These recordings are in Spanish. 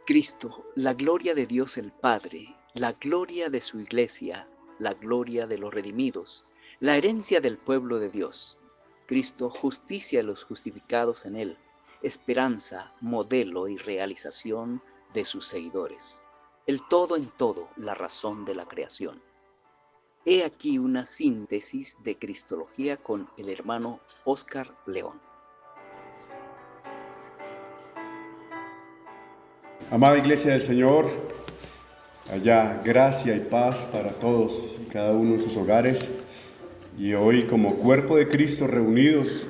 Cristo, la gloria de Dios el Padre, la gloria de su iglesia, la gloria de los redimidos, la herencia del pueblo de Dios. Cristo, justicia de los justificados en él, esperanza, modelo y realización de sus seguidores. El todo en todo, la razón de la creación. He aquí una síntesis de Cristología con el hermano Óscar León. Amada Iglesia del Señor, haya gracia y paz para todos y cada uno en sus hogares. Y hoy, como cuerpo de Cristo reunidos,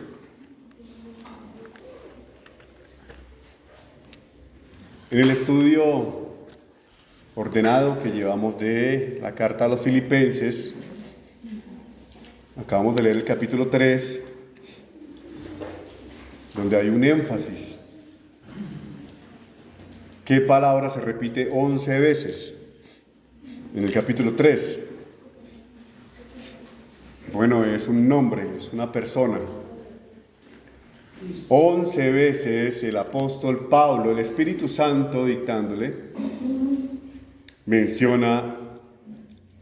en el estudio ordenado que llevamos de la carta a los Filipenses, acabamos de leer el capítulo 3, donde hay un énfasis. ¿Qué palabra se repite 11 veces en el capítulo 3? Bueno, es un nombre, es una persona. 11 veces el apóstol Pablo, el Espíritu Santo dictándole, menciona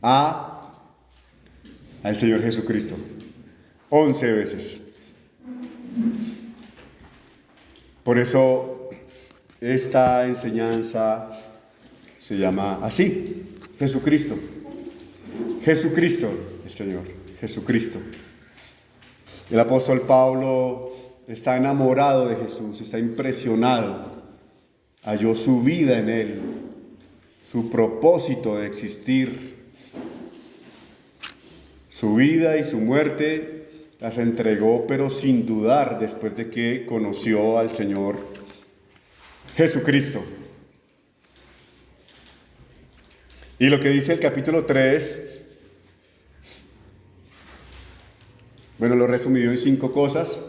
al Señor Jesucristo. 11 veces. Por eso esta enseñanza se llama así, Jesucristo. Jesucristo, el Señor, Jesucristo. El apóstol Pablo está enamorado de Jesús, está impresionado. Halló su vida en Él, su propósito de existir. Su vida y su muerte las entregó, pero sin dudar, después de que conoció al Señor Jesucristo. Y lo que dice el capítulo 3, bueno, lo he resumido en 5 cosas.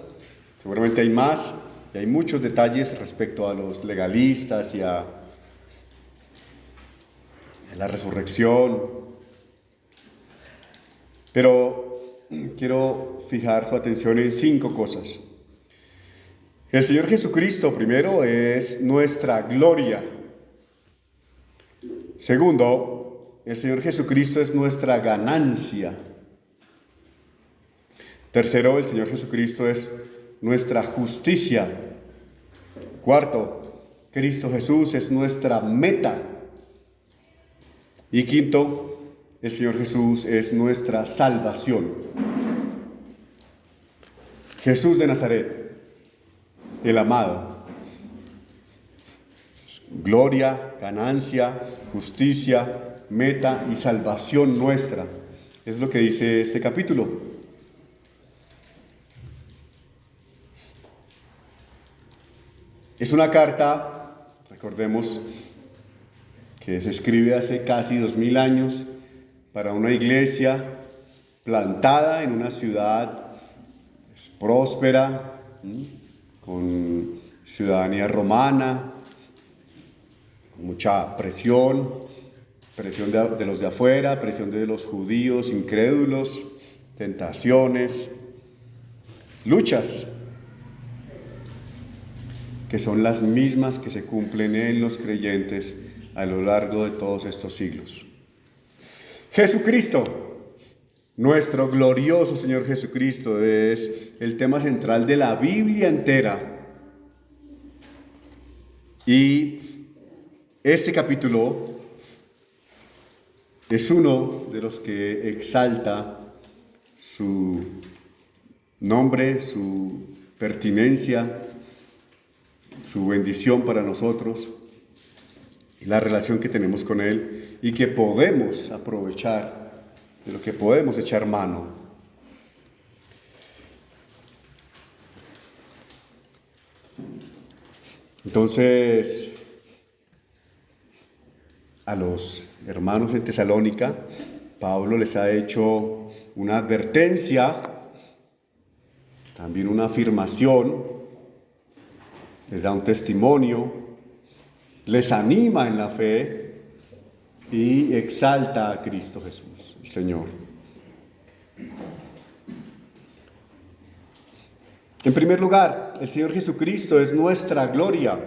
Seguramente hay más, y hay muchos detalles respecto a los legalistas y a la resurrección. Pero quiero fijar su atención en 5 cosas. El Señor Jesucristo, primero, es nuestra gloria. Segundo, el Señor Jesucristo es nuestra ganancia. Tercero, el Señor Jesucristo es nuestra justicia. Cuarto, Cristo Jesús es nuestra meta. Y quinto, el Señor Jesús es nuestra salvación. Jesús de Nazaret, el amado. Gloria, ganancia, justicia, meta y salvación nuestra. Es lo que dice este capítulo. Es una carta, recordemos, que se escribe hace casi 2000 años para una iglesia plantada en una ciudad próspera, con ciudadanía romana, con mucha presión de los de afuera, presión de los judíos incrédulos, tentaciones, luchas, que son las mismas que se cumplen en los creyentes a lo largo de todos estos siglos. Jesucristo, nuestro glorioso Señor Jesucristo, es el tema central de la Biblia entera. Y este capítulo es uno de los que exalta su nombre, su pertinencia, su bendición para nosotros, y la relación que tenemos con Él y que podemos aprovechar, de lo que podemos echar mano. Entonces, a los hermanos en Tesalónica, Pablo les ha hecho una advertencia, también una afirmación, les da un testimonio, les anima en la fe y exalta a Cristo Jesús, el Señor. En primer lugar, el Señor Jesucristo es nuestra gloria.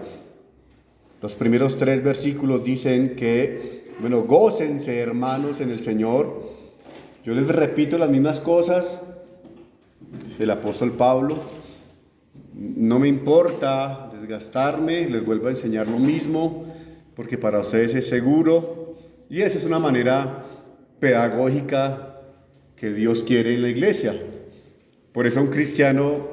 Los primeros 3 versículos dicen que, bueno, gócense, hermanos, en el Señor. Yo les repito las mismas cosas, dice el apóstol Pablo. No me importa desgastarme, les vuelvo a enseñar lo mismo, porque para ustedes es seguro. Y esa es una manera pedagógica que Dios quiere en la iglesia. Por eso un cristiano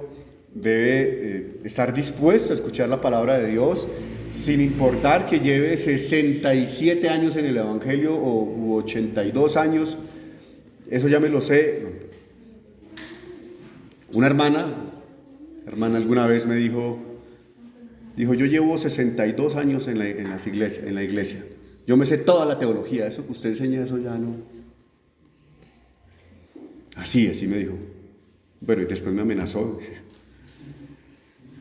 debe estar dispuesto a escuchar la palabra de Dios, sin importar que lleve 67 años en el Evangelio u 82 años. Eso ya me lo sé. Una hermana alguna vez me dijo, yo llevo 62 años en la iglesia. Yo me sé toda la teología, eso que usted enseña, eso ya no. Así me dijo. Bueno, y después me amenazó,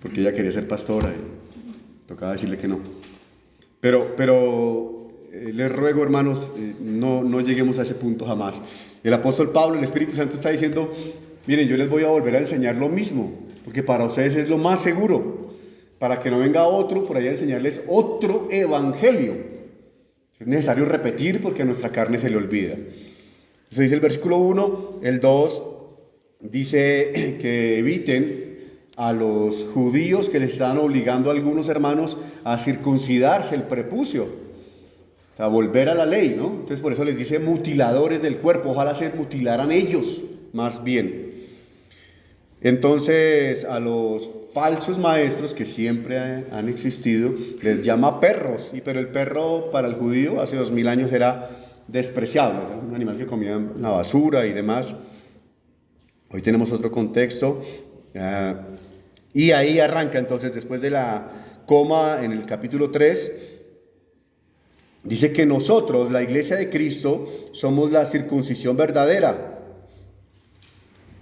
porque ella quería ser pastora y tocaba decirle que no. Pero les ruego, hermanos, no lleguemos a ese punto jamás. El apóstol Pablo, el Espíritu Santo está diciendo, miren, yo les voy a volver a enseñar lo mismo, porque para ustedes es lo más seguro, para que no venga otro por allá a enseñarles otro evangelio. Es necesario repetir porque a nuestra carne se le olvida. Eso dice el versículo 1, el 2 dice que eviten a los judíos que les están obligando a algunos hermanos a circuncidarse el prepucio, o sea, volver a la ley, ¿no? Entonces por eso les dice mutiladores del cuerpo, ojalá se mutilaran ellos más bien. Entonces a los falsos maestros que siempre han existido les llama perros, pero el perro para el judío hace 2000 años era despreciable, era un animal que comía en la basura y demás. Hoy tenemos otro contexto. Y ahí arranca entonces, después de la coma en el capítulo 3, dice que nosotros, la iglesia de Cristo, somos la circuncisión verdadera,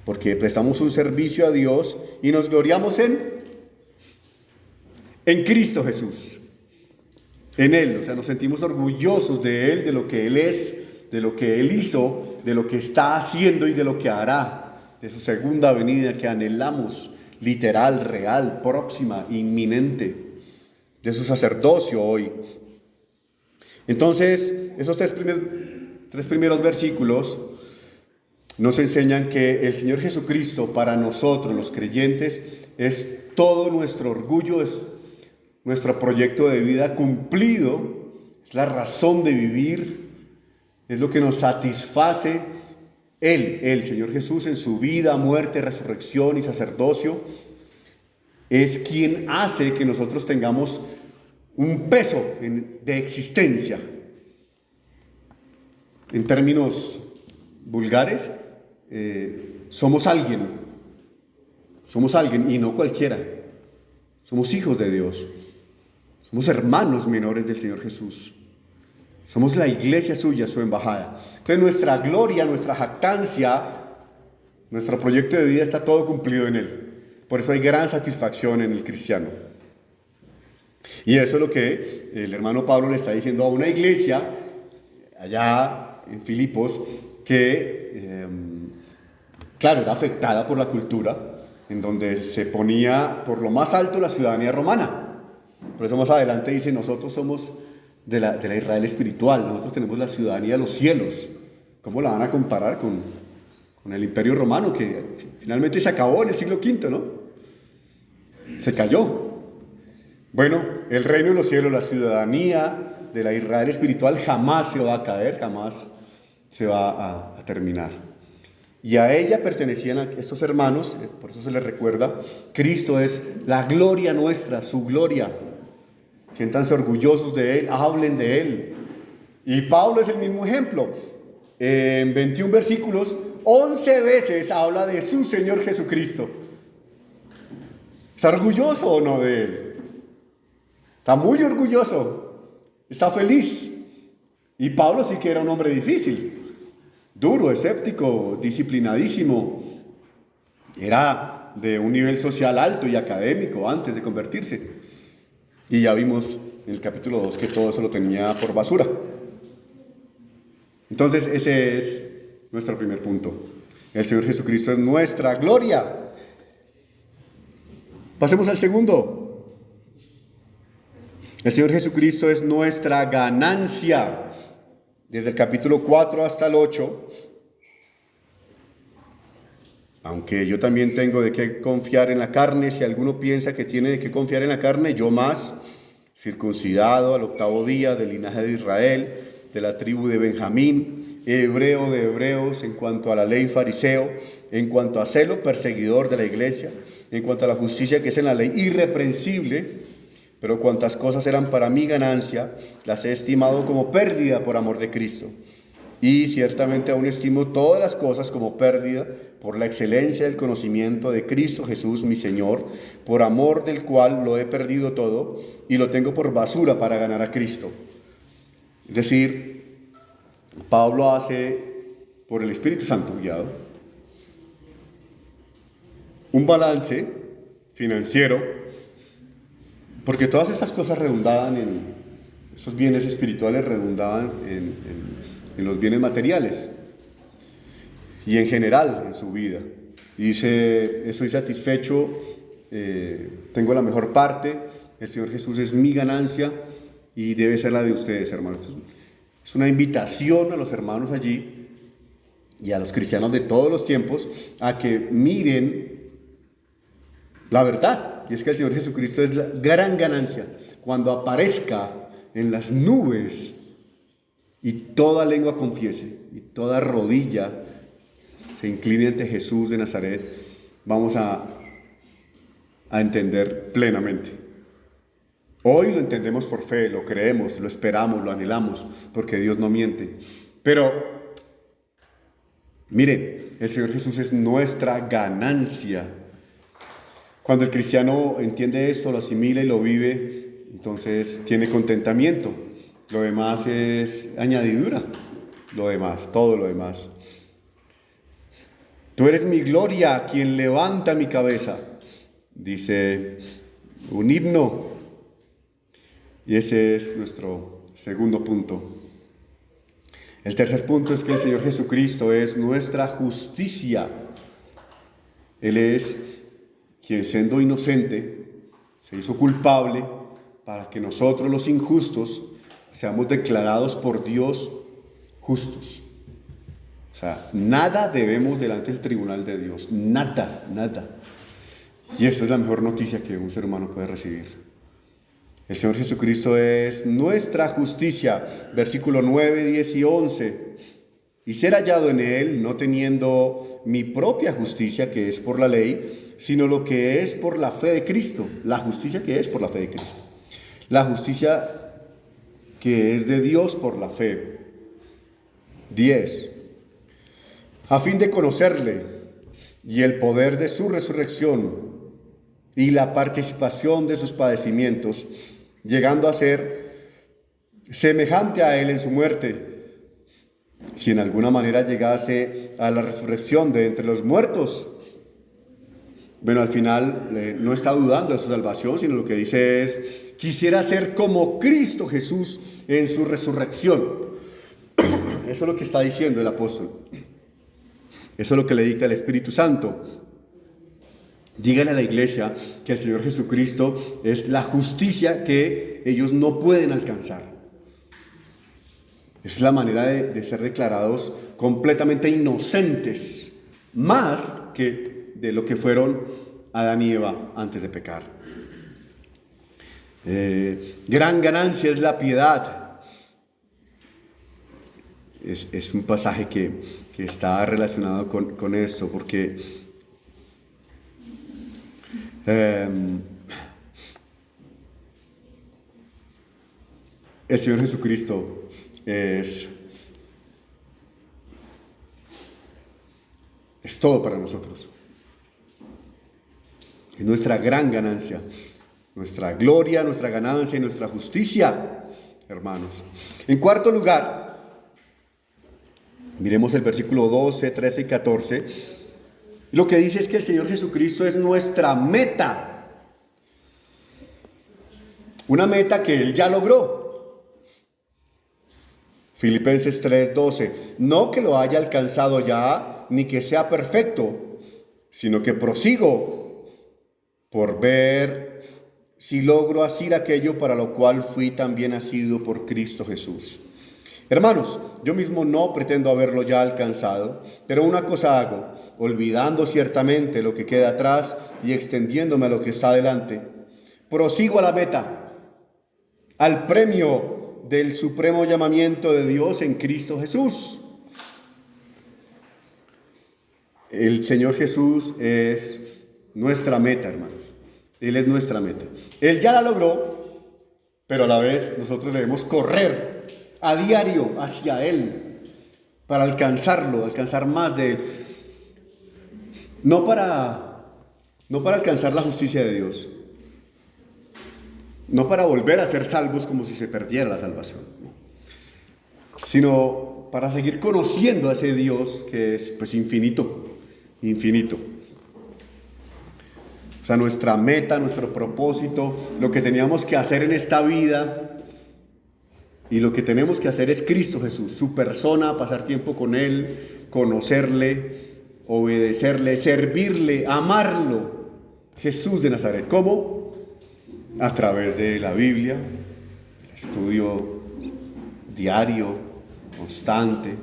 porque prestamos un servicio a Dios y nos gloriamos en Cristo Jesús, en Él. O sea, nos sentimos orgullosos de Él, de lo que Él es, de lo que Él hizo, de lo que está haciendo y de lo que hará, de su segunda venida que anhelamos, literal, real, próxima, inminente, de su sacerdocio hoy. Entonces, esos tres primeros versículos nos enseñan que el Señor Jesucristo para nosotros los creyentes es todo nuestro orgullo, es nuestro proyecto de vida cumplido, es la razón de vivir, es lo que nos satisface. Él, Señor Jesús, en su vida, muerte, resurrección y sacerdocio, es quien hace que nosotros tengamos un peso de existencia. En términos vulgares, somos alguien y no cualquiera. Somos hijos de Dios, somos hermanos menores del Señor Jesús. Somos la iglesia suya, su embajada. Entonces nuestra gloria, nuestra jactancia, nuestro proyecto de vida está todo cumplido en Él. Por eso hay gran satisfacción en el cristiano. Y eso es lo que el hermano Pablo le está diciendo a una iglesia allá en Filipos que, claro, era afectada por la cultura, en donde se ponía por lo más alto la ciudadanía romana. Por eso más adelante dice, nosotros somos de la Israel espiritual, nosotros tenemos la ciudadanía de los cielos. ¿Cómo la van a comparar con el imperio romano que finalmente se acabó en el siglo V, ¿no? Se cayó. Bueno, el reino de los cielos, la ciudadanía de la Israel espiritual jamás se va a caer, jamás se va a terminar. Y a ella pertenecían a estos hermanos, por eso se les recuerda, Cristo es la gloria nuestra, su gloria. Siéntanse orgullosos de Él, hablen de Él. Y Pablo es el mismo ejemplo. En 21 versículos, 11 veces habla de su Señor Jesucristo. ¿Está orgulloso o no de Él? Está muy orgulloso. Está feliz. Y Pablo sí que era un hombre difícil. Duro, escéptico, disciplinadísimo. Era de un nivel social alto y académico antes de convertirse. Y ya vimos en el capítulo 2 que todo eso lo tenía por basura. Entonces ese es nuestro primer punto. El Señor Jesucristo es nuestra gloria. Pasemos al segundo. El Señor Jesucristo es nuestra ganancia. Desde el capítulo 4 hasta el 8, aunque yo también tengo de qué confiar en la carne, si alguno piensa que tiene de qué confiar en la carne, yo más, circuncidado al 8º día, del linaje de Israel, de la tribu de Benjamín, hebreo de hebreos, en cuanto a la ley, fariseo, en cuanto a celo, perseguidor de la iglesia, en cuanto a la justicia que es en la ley, irreprensible. Pero cuantas cosas eran para mi ganancia, las he estimado como pérdida por amor de Cristo. Y ciertamente aún estimo todas las cosas como pérdida por la excelencia del conocimiento de Cristo Jesús, mi Señor, por amor del cual lo he perdido todo y lo tengo por basura para ganar a Cristo. Es decir, Pablo hace, por el Espíritu Santo guiado, un balance financiero, porque todas esas cosas redundaban esos bienes espirituales redundaban en los bienes materiales y en general en su vida. Y dice, estoy satisfecho, tengo la mejor parte, el Señor Jesús es mi ganancia y debe ser la de ustedes, hermanos. Es una invitación a los hermanos allí y a los cristianos de todos los tiempos a que miren la verdad. Y es que el Señor Jesucristo es la gran ganancia. Cuando aparezca en las nubes y toda lengua confiese y toda rodilla se incline ante Jesús de Nazaret, vamos a entender plenamente. Hoy lo entendemos por fe, lo creemos, lo esperamos, lo anhelamos, porque Dios no miente. Pero, mire, el Señor Jesús es nuestra ganancia. Cuando el cristiano entiende esto, lo asimila y lo vive, entonces tiene contentamiento. Lo demás es añadidura, lo demás, todo lo demás. Tú eres mi gloria, quien levanta mi cabeza, dice un himno. Y ese es nuestro segundo punto. El tercer punto es que el Señor Jesucristo es nuestra justicia. Él es quien, siendo inocente, se hizo culpable para que nosotros los injustos seamos declarados por Dios justos. O sea, nada debemos delante del tribunal de Dios, nada. Y esa es la mejor noticia que un ser humano puede recibir. El Señor Jesucristo es nuestra justicia, versículo 9, 10 y 11. Y ser hallado en Él, no teniendo mi propia justicia, que es por la ley, sino lo que es por la fe de Cristo. La justicia que es por la fe de Cristo. La justicia que es de Dios por la fe. 10. A fin de conocerle y el poder de su resurrección y la participación de sus padecimientos, llegando a ser semejante a Él en su muerte, si en alguna manera llegase a la resurrección de entre los muertos. Bueno, al final no está dudando de su salvación, sino lo que dice es, quisiera ser como Cristo Jesús en su resurrección. Eso es lo que está diciendo el apóstol. Eso es lo que le dicta el Espíritu Santo. Díganle a la iglesia que el Señor Jesucristo es la justicia que ellos no pueden alcanzar. Es la manera de ser declarados completamente inocentes, más que de lo que fueron Adán y Eva antes de pecar. Gran ganancia es la piedad. Es un pasaje que está relacionado con esto, porque el Señor Jesucristo es todo para nosotros. Es nuestra gran ganancia, nuestra gloria, nuestra ganancia y nuestra justicia, hermanos. En cuarto lugar, miremos el versículo 12, 13 y 14. Lo que dice es que el Señor Jesucristo es nuestra meta. Una meta que Él ya logró. Filipenses 3:12, no que lo haya alcanzado ya, ni que sea perfecto, sino que prosigo por ver si logro asir aquello para lo cual fui también asido por Cristo Jesús. Hermanos, yo mismo no pretendo haberlo ya alcanzado, pero una cosa hago, olvidando ciertamente lo que queda atrás y extendiéndome a lo que está adelante, prosigo a la meta, al premio del supremo llamamiento de Dios en Cristo Jesús. El Señor Jesús es nuestra meta, hermanos. Él es nuestra meta. Él ya la logró, pero a la vez nosotros debemos correr a diario hacia Él para alcanzarlo, alcanzar más de Él. No para alcanzar la justicia de Dios, no para volver a ser salvos como si se perdiera la salvación, no, sino para seguir conociendo a ese Dios que es pues infinito. O sea, nuestra meta, nuestro propósito, lo que teníamos que hacer en esta vida y lo que tenemos que hacer es Cristo Jesús, su persona, pasar tiempo con Él, conocerle, obedecerle, servirle, amarlo. Jesús de Nazaret. ¿Cómo? A través de la Biblia, el estudio diario, constante,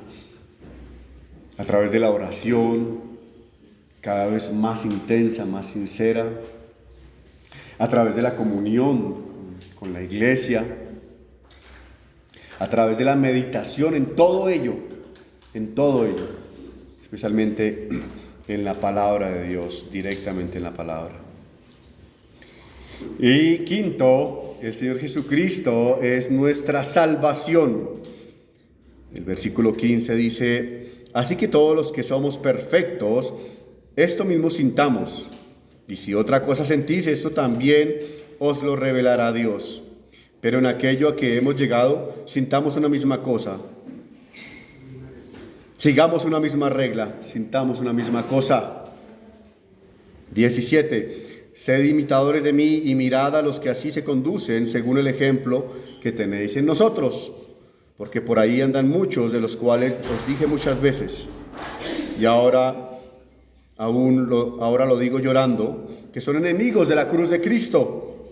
a través de la oración, cada vez más intensa, más sincera, a través de la comunión con la iglesia, a través de la meditación en todo ello, especialmente en la palabra de Dios, directamente en la palabra. Y quinto, el Señor Jesucristo es nuestra salvación. El versículo 15 dice: así que todos los que somos perfectos, esto mismo sintamos, y si otra cosa sentís, esto también os lo revelará Dios. Pero en aquello a que hemos llegado, sintamos una misma cosa, sigamos una misma regla, sintamos una misma cosa. 17. Sed imitadores de mí y mirad a los que así se conducen según el ejemplo que tenéis en nosotros, porque por ahí andan muchos, de los cuales os dije muchas veces, y ahora lo digo llorando, que son enemigos de la cruz de Cristo,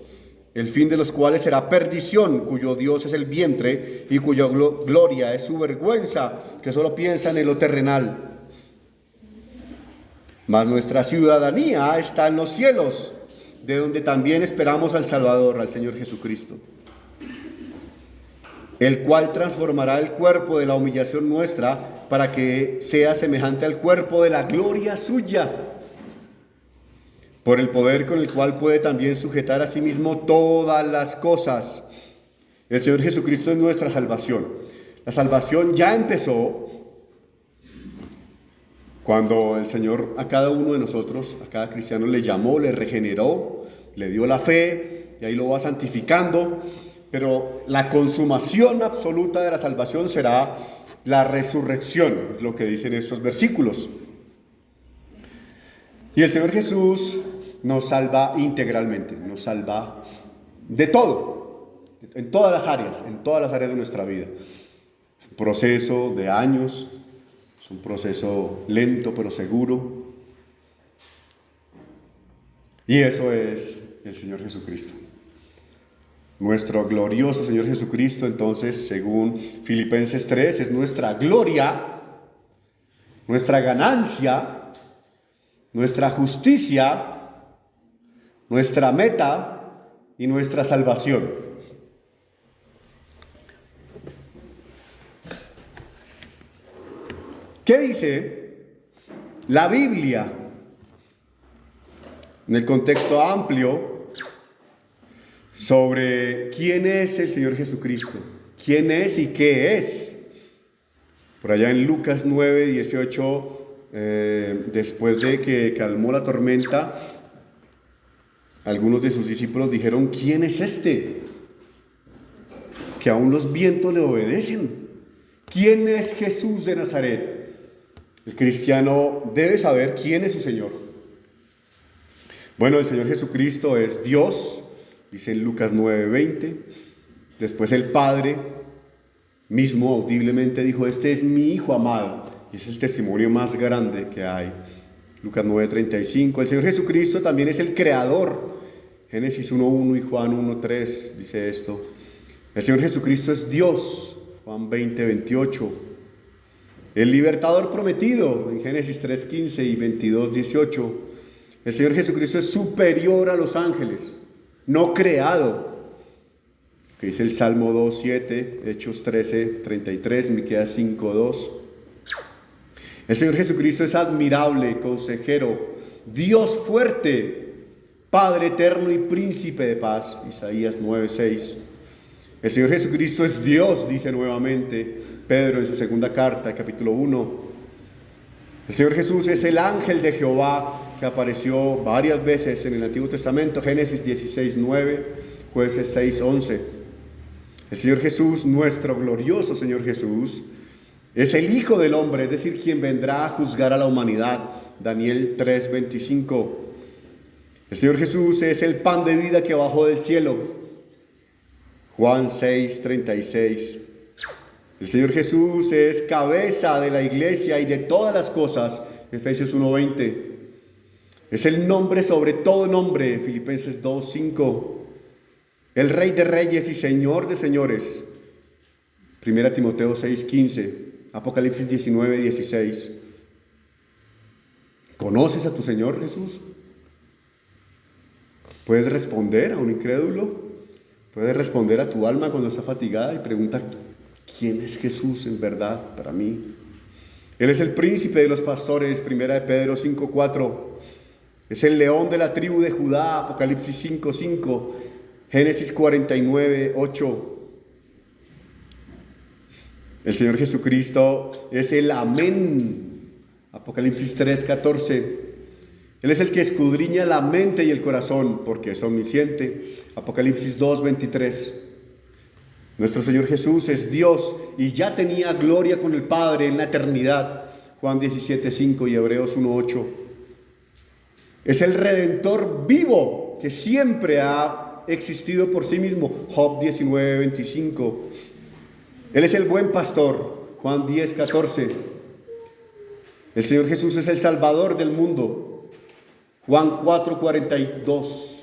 el fin de los cuales será perdición, cuyo Dios es el vientre y cuya gloria es su vergüenza, que solo piensan en lo terrenal. Mas nuestra ciudadanía está en los cielos, de donde también esperamos al Salvador, al Señor Jesucristo, el cual transformará el cuerpo de la humillación nuestra para que sea semejante al cuerpo de la gloria suya, por el poder con el cual puede también sujetar a sí mismo todas las cosas. El Señor Jesucristo es nuestra salvación. La salvación ya empezó cuando el Señor a cada uno de nosotros, a cada cristiano, le llamó, le regeneró, le dio la fe y ahí lo va santificando. Pero la consumación absoluta de la salvación será la resurrección, es lo que dicen estos versículos. Y el Señor Jesús nos salva integralmente, nos salva de todo, en todas las áreas de nuestra vida. Es un proceso de años, es un proceso lento pero seguro. Y eso es el Señor Jesucristo. Nuestro glorioso Señor Jesucristo, entonces, según Filipenses 3, es nuestra gloria, nuestra ganancia, nuestra justicia, nuestra meta y nuestra salvación. ¿Qué dice la Biblia en el contexto amplio sobre quién es el Señor Jesucristo? ¿Quién es y qué es? Por allá en Lucas 9:18, después de que calmó la tormenta, algunos de sus discípulos dijeron: ¿quién es este? Que aún los vientos le obedecen. ¿Quién es Jesús de Nazaret? El cristiano debe saber quién es su Señor. Bueno, el Señor Jesucristo es Dios, dice en Lucas 9:20. Después el Padre mismo audiblemente dijo: este es mi Hijo amado. Y es el testimonio más grande que hay. Lucas 9:35. El Señor Jesucristo también es el Creador Génesis 1:1 y Juan 1:3 dice esto. El Señor Jesucristo es Dios, Juan 20:28. El libertador prometido, en Génesis 3:15 y 22:18. El Señor Jesucristo es superior a los ángeles, no creado, que dice el Salmo 2:7, Hechos 13:33, Miqueas 5:2. El Señor Jesucristo es admirable, consejero, Dios fuerte, Padre eterno y príncipe de paz, Isaías 9:6. El Señor Jesucristo es Dios, dice nuevamente Pedro en su segunda carta, capítulo 1. El Señor Jesús es el ángel de Jehová que apareció varias veces en el Antiguo Testamento, Génesis 16:9, Jueces 6:11. El Señor Jesús, nuestro glorioso Señor Jesús, es el Hijo del Hombre, es decir, quien vendrá a juzgar a la humanidad, Daniel 3:25. El Señor Jesús es el pan de vida que bajó del cielo, Juan 6:36. El Señor Jesús es cabeza de la iglesia y de todas las cosas, Efesios 1:20. Es el nombre sobre todo nombre, Filipenses 2:5. El Rey de reyes y Señor de señores, 1 Timoteo 6:15, Apocalipsis 19:16. ¿Conoces a tu Señor Jesús? ¿Puedes responder a un incrédulo? ¿Puedes responder a tu alma cuando está fatigada y pregunta, ¿quién es Jesús en verdad para mí? Él es el príncipe de los pastores, 1 de Pedro 5:4. Es el león de la tribu de Judá, Apocalipsis 5:5, Génesis 49:8. El Señor Jesucristo es el amén, Apocalipsis 3:14. Él es el que escudriña la mente y el corazón, porque es omnisciente, Apocalipsis 2:23. Nuestro Señor Jesús es Dios y ya tenía gloria con el Padre en la eternidad, Juan 17:5 y Hebreos 1:8. Es el Redentor vivo que siempre ha existido por sí mismo, Job 19:25. Él es el buen pastor, Juan 10:14. El Señor Jesús es el Salvador del mundo, Juan 4:42.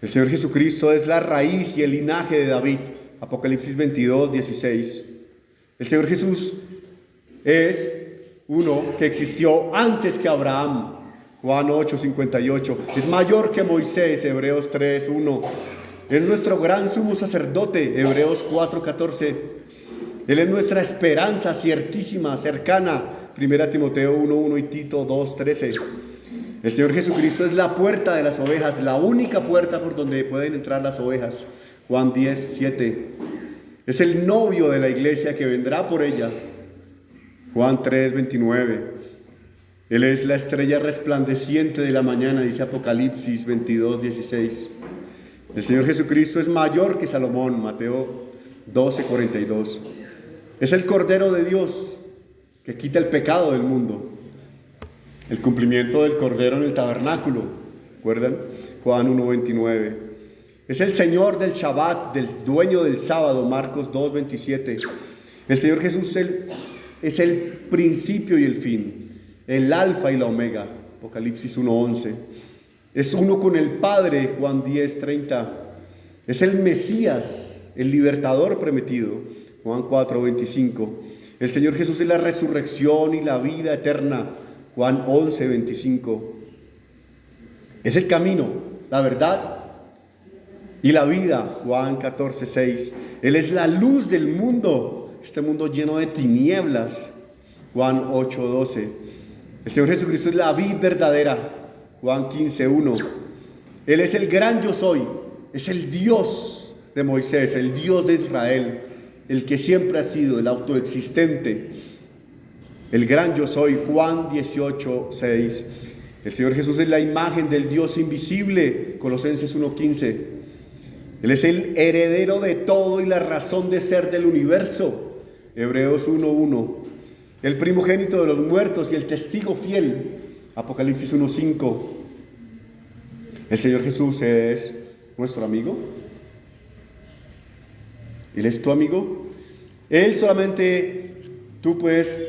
El Señor Jesucristo es la raíz y el linaje de David, Apocalipsis 22:16. El Señor Jesús es uno que existió antes que Abraham, Juan 8:58. Es mayor que Moisés, Hebreos 3:1. Es nuestro gran sumo sacerdote, Hebreos 4:14. Él es nuestra esperanza ciertísima, cercana, 1 Timoteo 1:1 y Tito 2:13. El Señor Jesucristo es la puerta de las ovejas, la única puerta por donde pueden entrar las ovejas, Juan 10:7. Es el novio de la iglesia que vendrá por ella, Juan 3:29. Él es la estrella resplandeciente de la mañana, dice Apocalipsis 22:16. El Señor Jesucristo es mayor que Salomón, Mateo 12:42. Es el Cordero de Dios que quita el pecado del mundo. El cumplimiento del Cordero en el tabernáculo, ¿recuerdan? Juan 1:29. Es el Señor del Shabbat, del dueño del sábado, Marcos 2:27. El Señor Jesús es el principio y el fin, el alfa y la omega, Apocalipsis 1:11. Es uno con el Padre, Juan 10:30. Es el Mesías, el libertador prometido, Juan 4:25. El Señor Jesús es la resurrección y la vida eterna, Juan 11:25. Es el camino, la verdad y la vida, Juan 14:6. Él es la luz del mundo, este mundo lleno de tinieblas, Juan 8:12. El Señor Jesucristo es la vid verdadera, Juan 15:1. Él es el gran yo soy, es el Dios de Moisés, el Dios de Israel, el que siempre ha sido, el autoexistente, el gran yo soy, Juan 18:6. El Señor Jesús es la imagen del Dios invisible, Colosenses 1:15. Él es el heredero de todo y la razón de ser del universo, Hebreos 1:1. El primogénito de los muertos y el testigo fiel, Apocalipsis 1:5. El Señor Jesús es nuestro amigo. Él es tu amigo. Él solamente, tú puedes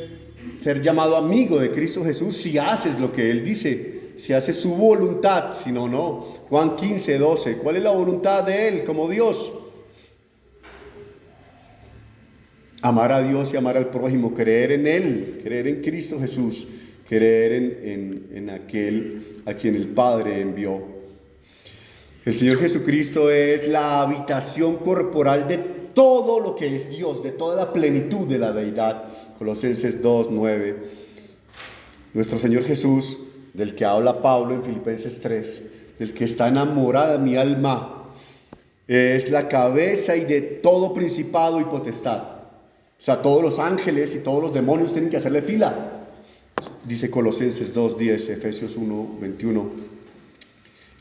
ser llamado amigo de Cristo Jesús si haces lo que Él dice, si haces su voluntad, si no, no. Juan 15, 12, ¿cuál es la voluntad de Él como Dios? Amar a Dios y amar al prójimo, creer en Él, creer en Cristo Jesús, creer en aquel a quien el Padre envió. El Señor Jesucristo es la habitación corporal de todo lo que es Dios, de toda la plenitud de la deidad. Colosenses 2, 9. Nuestro Señor Jesús, del que habla Pablo en Filipenses 3, del que está enamorada mi alma, es la cabeza y de todo principado y potestad. O sea, todos los ángeles y todos los demonios tienen que hacerle fila. Dice Colosenses 2:10, Efesios 1:21.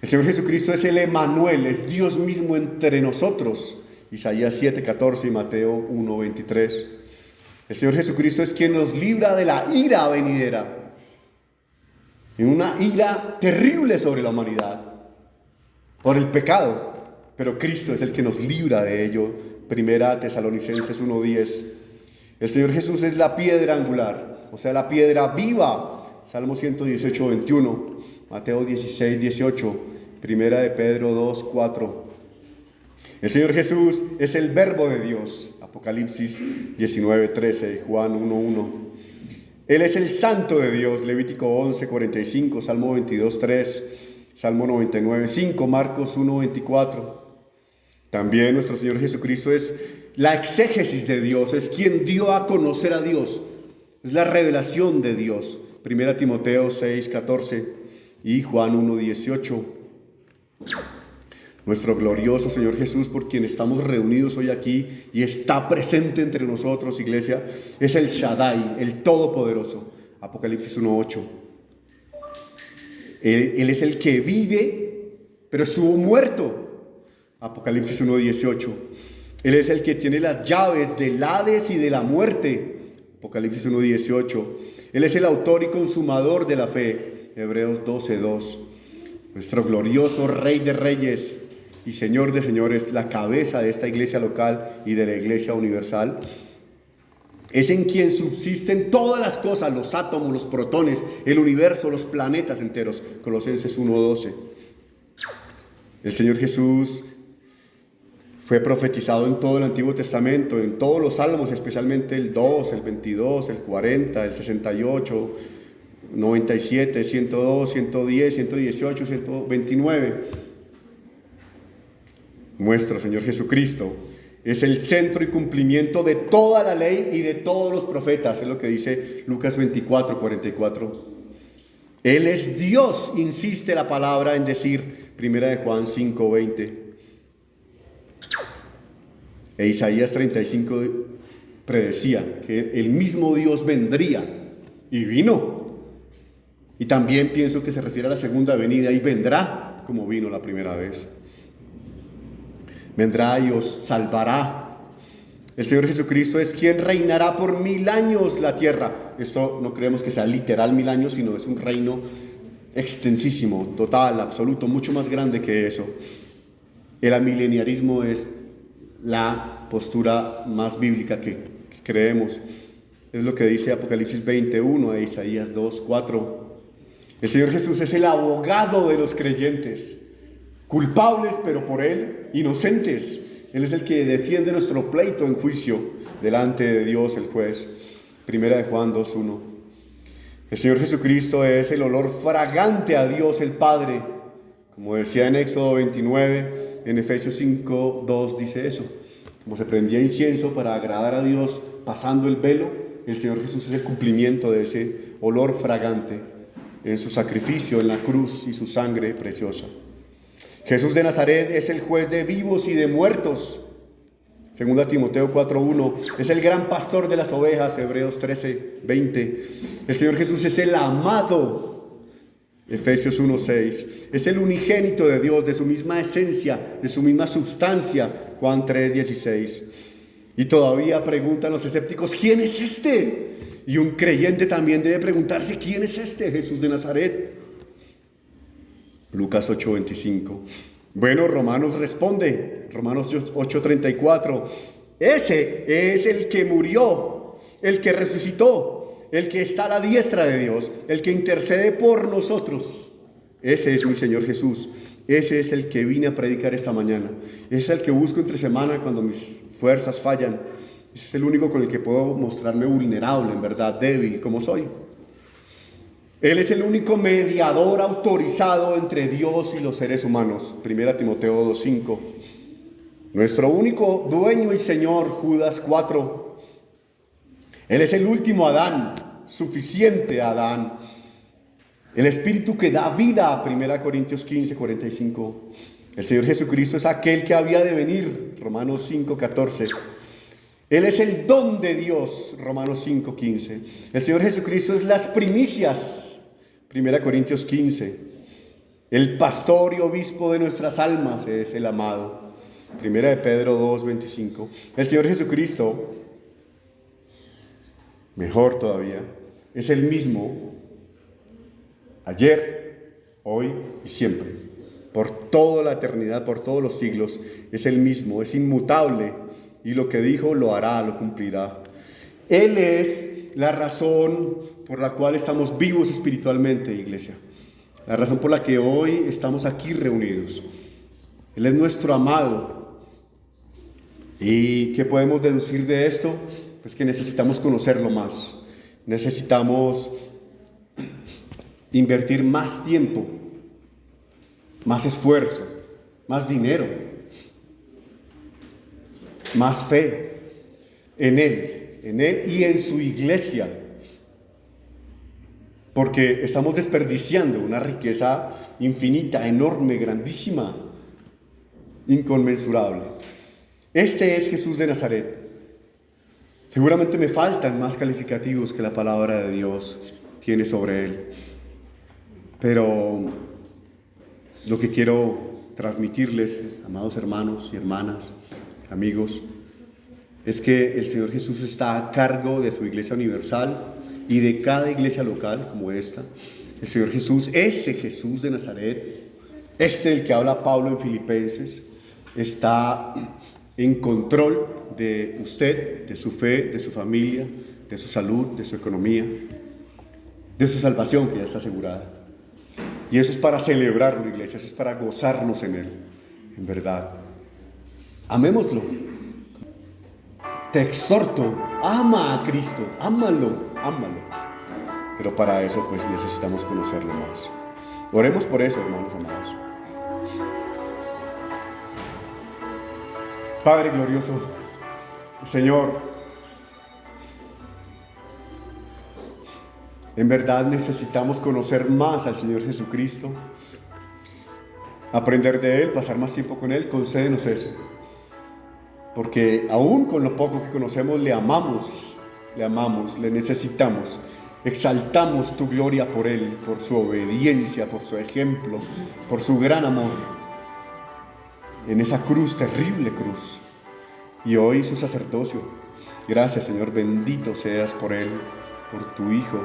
El Señor Jesucristo es el Emanuel, es Dios mismo entre nosotros. Isaías 7:14 y Mateo 1:23. El Señor Jesucristo es quien nos libra de la ira venidera. En una ira terrible sobre la humanidad, por el pecado. Pero Cristo es el que nos libra de ello. Primera Tesalonicenses 1:10. El Señor Jesús es la piedra angular, o sea, la piedra viva. Salmo 118:21, Mateo 16:18, Primera de Pedro 2:4. El Señor Jesús es el verbo de Dios, Apocalipsis 19:13, Juan 1:1. Él es el santo de Dios, Levítico 11:45, Salmo 22:3, Salmo 99:5, Marcos 1:24. También nuestro Señor Jesucristo es la exégesis de Dios, es quien dio a conocer a Dios, es la revelación de Dios. 1 Timoteo 6:14 y Juan 1:18. Nuestro glorioso Señor Jesús, por quien estamos reunidos hoy aquí y está presente entre nosotros, iglesia, es el Shaddai, el Todopoderoso. Apocalipsis 1:8. Él es el que vive, pero estuvo muerto. Apocalipsis 1:18. Él es el que tiene las llaves del Hades y de la muerte. Apocalipsis 1:18. Él es el autor y consumador de la fe. Hebreos 12:2. Nuestro glorioso Rey de Reyes y Señor de Señores, la cabeza de esta iglesia local y de la iglesia universal, es en quien subsisten todas las cosas, los átomos, los protones, el universo, los planetas enteros. Colosenses 1:12. El Señor Jesús fue profetizado en todo el Antiguo Testamento, en todos los salmos, especialmente el 2, el 22, el 40, el 68, 97, 102, 110, 118, 129. Nuestro Señor Jesucristo es el centro y cumplimiento de toda la ley y de todos los profetas, es lo que dice Lucas 24:44. Él es Dios, insiste la palabra en decir, 1 de Juan 5:20. E Isaías 35 predecía que el mismo Dios vendría y vino. Y también pienso que se refiere a la segunda venida y vendrá como vino la primera vez. Vendrá y os salvará. El Señor Jesucristo es quien reinará por 1000 años la tierra. Esto no creemos que sea literal 1000 años, sino es un reino extensísimo, total, absoluto, mucho más grande que eso. El amileniarismo es la postura más bíblica que creemos. Es lo que dice Apocalipsis 21 e Isaías 2:4. El Señor Jesús es el abogado de los creyentes, culpables pero por Él inocentes. Él es el que defiende nuestro pleito en juicio delante de Dios el juez. 1 de Juan 2:1. El Señor Jesucristo es el olor fragante a Dios el Padre. Como decía en Éxodo 29, en Efesios 5:2 dice eso. Como se prendía incienso para agradar a Dios pasando el velo, el Señor Jesús es el cumplimiento de ese olor fragante en su sacrificio en la cruz y su sangre preciosa. Jesús de Nazaret es el juez de vivos y de muertos. 2 Timoteo 4:1. Es el gran pastor de las ovejas. Hebreos 13:20. El Señor Jesús es el amado. Efesios 1:6. Es el unigénito de Dios, de su misma esencia, de su misma substancia. Juan 3:16. Y todavía preguntan los escépticos, ¿quién es este? Y un creyente también debe preguntarse, ¿quién es este Jesús de Nazaret? Lucas 8:25. Bueno, Romanos responde, Romanos 8:34. Ese es el que murió, el que resucitó, el que está a la diestra de Dios, el que intercede por nosotros. Ese es mi Señor Jesús. Ese es el que vine a predicar esta mañana. Ese es el que busco entre semana cuando mis fuerzas fallan. Ese es el único con el que puedo mostrarme vulnerable, en verdad, débil como soy. Él es el único mediador autorizado entre Dios y los seres humanos. 1 Timoteo 2:5. Nuestro único dueño y Señor, Judas 4. Él es el último Adán, suficiente Adán. El Espíritu que da vida, 1 Corintios 15:45. El Señor Jesucristo es aquel que había de venir, Romanos 5:14. Él es el don de Dios, Romanos 5:15. El Señor Jesucristo es las primicias, 1 Corintios 15. El pastor y obispo de nuestras almas es el amado, 1 de Pedro 2:25. El Señor Jesucristo, mejor todavía, es el mismo ayer, hoy y siempre. Por toda la eternidad, por todos los siglos, es el mismo, es inmutable. Y lo que dijo lo hará, lo cumplirá. Él es la razón por la cual estamos vivos espiritualmente, iglesia. La razón por la que hoy estamos aquí reunidos. Él es nuestro amado. ¿Y qué podemos deducir de esto? Pues que necesitamos conocerlo más. Necesitamos invertir más tiempo, más esfuerzo, más dinero, más fe en Él y en su iglesia, porque estamos desperdiciando una riqueza infinita, enorme, grandísima, inconmensurable. Este es Jesús de Nazaret. Seguramente me faltan más calificativos que la palabra de Dios tiene sobre Él, pero lo que quiero transmitirles, amados hermanos y hermanas, amigos, es que el Señor Jesús está a cargo de su iglesia universal y de cada iglesia local como esta. El Señor Jesús, ese Jesús de Nazaret, del que habla Pablo en Filipenses, está en control de usted, de su fe, de su familia, de su salud, de su economía, de su salvación que ya está asegurada. Y eso es para celebrarlo, iglesia, eso es para gozarnos en Él, en verdad. Amémoslo. Te exhorto, ama a Cristo, ámalo. Pero para eso pues necesitamos conocerlo más. Oremos por eso, hermanos amados. Padre glorioso, Señor, en verdad necesitamos conocer más al Señor Jesucristo, aprender de Él, pasar más tiempo con Él. Concédenos eso. Porque aún con lo poco que conocemos le amamos, le necesitamos, exaltamos tu gloria por Él, por su obediencia, por su ejemplo, por su gran amor en esa cruz, terrible cruz, y hoy su sacerdocio. Gracias, Señor, bendito seas por Él, por tu Hijo.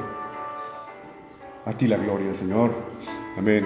A ti la gloria, Señor. Amén.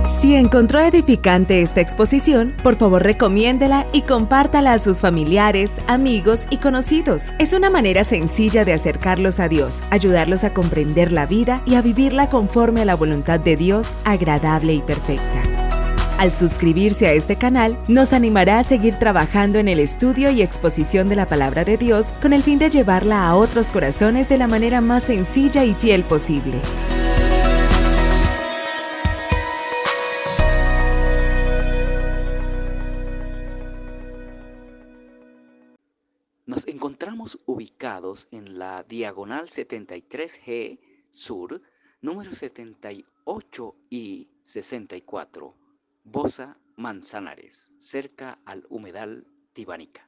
Si encontró edificante esta exposición, por favor recomiéndela y compártala a sus familiares, amigos y conocidos. Es una manera sencilla de acercarlos a Dios, ayudarlos a comprender la vida y a vivirla conforme a la voluntad de Dios, agradable y perfecta. Al suscribirse a este canal, nos animará a seguir trabajando en el estudio y exposición de la Palabra de Dios con el fin de llevarla a otros corazones de la manera más sencilla y fiel posible. Nos encontramos ubicados en la diagonal 73G Sur, número 78 y 64, Bosa, Manzanares, cerca al Humedal Tibanica.